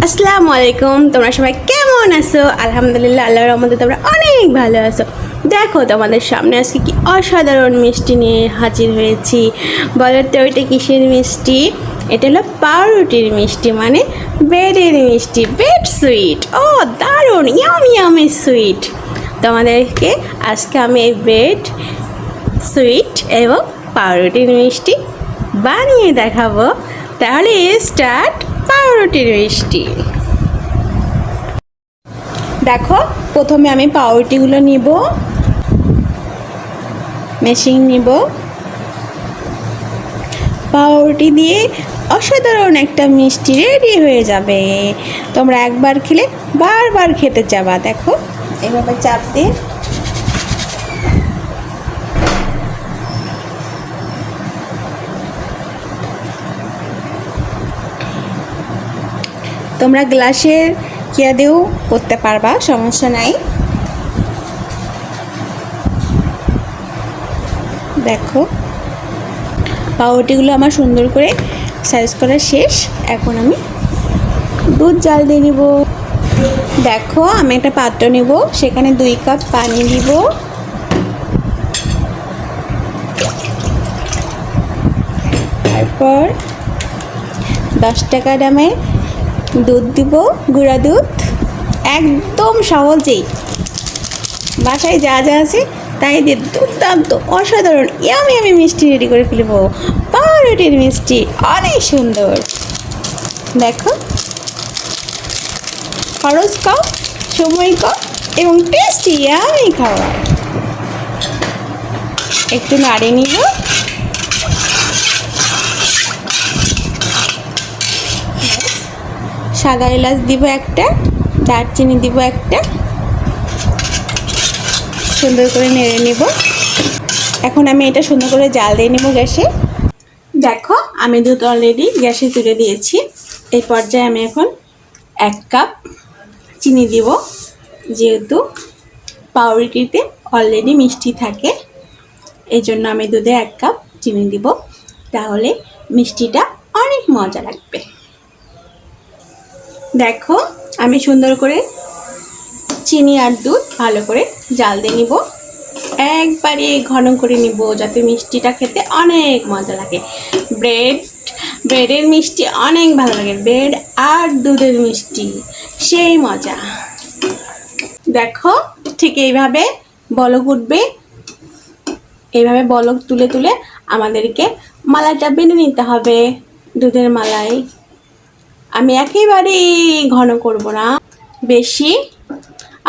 আসসালামু আলাইকুম। তোমরা সবাই কেমন আছো? আলহামদুলিল্লাহ, আল্লাহর রহমতে তোমরা অনেক ভালো আছো। দেখো তোমাদের সামনে আজকে কি অসাধারণ মিষ্টি নিয়ে হাজির হয়েছি। বলো তো ওইটা কিসের মিষ্টি? এটা হলো পাউরুটির মিষ্টি, মানে বেডের মিষ্টি, বেড সুইট। ও দারুণ, ইয়ামি ইয়ামি সুইট। তোমাদেরকে আজকে আমি এই বেড সুইট এবং পাউরুটির মিষ্টি বানিয়ে দেখাবো। তাহলে স্টার্ট পাউরুটির মিষ্টি। দেখো, প্রথমে আমি পাউরুটিগুলো নিব, মেশিং নিব। পাউরুটি দিয়ে অসাধারণ একটা মিষ্টি রেডি হয়ে যাবে। তোমরা একবার খেলে বারবার খেতে চাবা। দেখো, এভাবে চাপ দিয়ে তোমরা গ্লাসের কিয়া দিয়েও করতে পারবা, সমস্যা নাই। দেখো, পাউরুটিগুলো আমার সুন্দর করে সাইজ করা শেষ। এখন আমি দুধ জাল দিয়ে নিব। দেখো, আমি একটা পাত্র নেব, সেখানে 2 কাপ পানি দিব। তারপর 10 টাকা দামের দুধ দিব, গুঁড়া দুধ। একদম সহজেই বাসায় যা যা আছে তাই দিয়ে দুর্দান্ত অসাধারণ ইয়ামি আমি মিষ্টি রেডি করে ফেলবো। পাউরুটির মিষ্টি অনেক সুন্দর। দেখো, খরচ কম, সময় কম এবং টেস্টি ইয়ামি খাওয়া। একটু নাড়ে নিব। সাদা এলাচ দিব একটা, দারচিনি দিব একটা, সুন্দর করে নেড়ে নেব। এখন আমি এটা সুন্দর করে জাল দিয়ে নেব গ্যাসে। দেখো, আমি দুধ অলরেডি গ্যাসে তুলে দিয়েছি। এই পর্যায়ে আমি এখন 1 কাপ চিনি দিব। যেহেতু পাউরুটিতে অলরেডি মিষ্টি থাকে, এই জন্য আমি দুধে 1 কাপ চিনি দিব। তাহলে মিষ্টিটা অনেক মজা লাগবে। দেখো, আমি সুন্দর করে চিনি আর দুধ ভালো করে জাল দিয়ে নিব। একবারে ঘন করে নিব, যাতে মিষ্টিটা খেতে অনেক মজা লাগে। ব্রেডের মিষ্টি অনেক ভালো লাগে। ব্রেড আর দুধের মিষ্টি সেই মজা। দেখো, ঠিক এইভাবে বলক উঠবে। এইভাবে বলক তুলে তুলে আমাদেরকে মালাইটা বেঁধে নিতে হবে, দুধের মালাই। আমি একেবারেই ঘন করব না, বেশি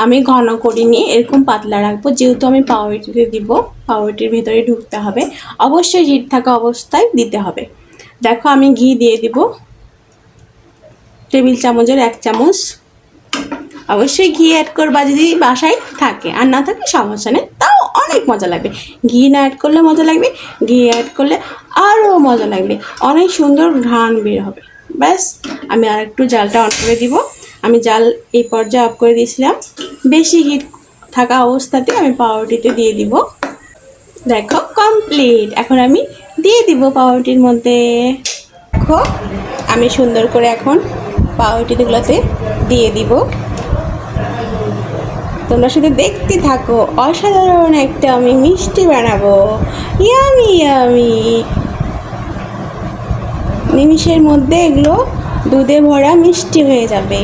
আমি ঘন করিনি, এরকম পাতলা রাখবো। যেহেতু আমি পাউরুটিতে দিব, পাউরুটির ভেতরে ঢুকতে হবে, অবশ্যই হিট থাকা অবস্থায় দিতে হবে। দেখো, আমি ঘি দিয়ে দিব টেবিল চামচের 1 চামচ। অবশ্যই ঘি অ্যাড করবা যদি বাসায় থাকে, আর না থাকে সমস্যা নেই, তাও অনেক মজা লাগবে। ঘি না অ্যাড করলে মজা লাগবে, ঘি অ্যাড করলে আরও মজা লাগবে, অনেক সুন্দর ঘ্রাণ বের হবে। ব্যাস, আমি আর একটু জালটা অন করে দিব। আমি জাল এই পর্যায়ে অফ করে দিয়েছিলাম। বেশি হিট থাকা অবস্থাতে আমি পাউরুটিতে দিয়ে দিব। দেখো, কমপ্লিট। এখন আমি দিয়ে দিব পাউরুটির মধ্যে। দেখো, আমি সুন্দর করে এখন পাউরুটিগুলোতে দিয়ে দিব। তোমরা শুধু দেখতে থাকো, অসাধারণ একটা আমি মিষ্টি বানাবো। Yummy yummy. নিমিষের মধ্যে এগুলো দুধে ভরা মিষ্টি হয়ে যাবে।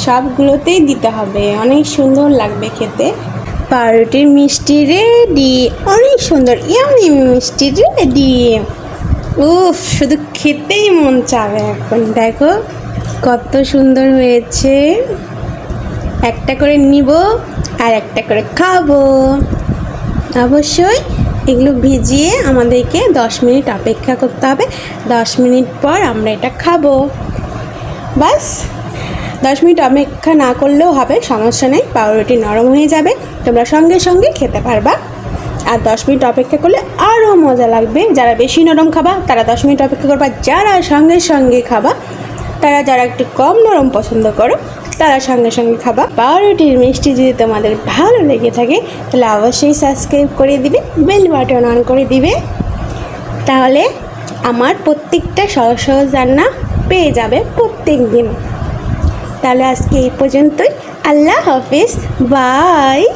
সবগুলোতেই দিতে হবে, অনেক সুন্দর লাগবে খেতে। পাউরুটির মিষ্টি রেডি, অনেক সুন্দর ইয়ামি মিষ্টি রেডি। উফ, শুধু খেতেই মন চাবে এখন। দেখো কত সুন্দর হয়েছে। একটা করে নিব আর একটা করে খাবো। অবশ্যই এগুলো ভিজিয়ে আমাদেরকে 10 মিনিট অপেক্ষা করতে হবে। 10 মিনিট পর আমরা এটা খাবো। বাস, 10 মিনিট অপেক্ষা না করলেও হবে, সমস্যা নেই। পাউরুটি নরম হয়ে যাবে, তোমরা সঙ্গে সঙ্গে খেতে পারবা। আর 10 মিনিট অপেক্ষা করলে আরও মজা লাগবে। যারা বেশি নরম খাবা তারা 10 মিনিট অপেক্ষা করবা। যারা সঙ্গে সঙ্গে খাবা, যারা একটু কম নরম পছন্দ করো, তারা সঙ্গে সঙ্গে খাবা। পাউরুটির মিষ্টি যদি তোমাদের ভালো লেগে থাকে তাহলে অবশ্যই সাবস্ক্রাইব করে দিবে, বেল বাটন অন করে দিবে। তাহলে আমার প্রত্যেকটা সহজ সহজ রান্না পেয়ে যাবে প্রত্যেক দিন। তাহলে আজকে এই পর্যন্তই। আল্লাহ হাফিজ, বাই।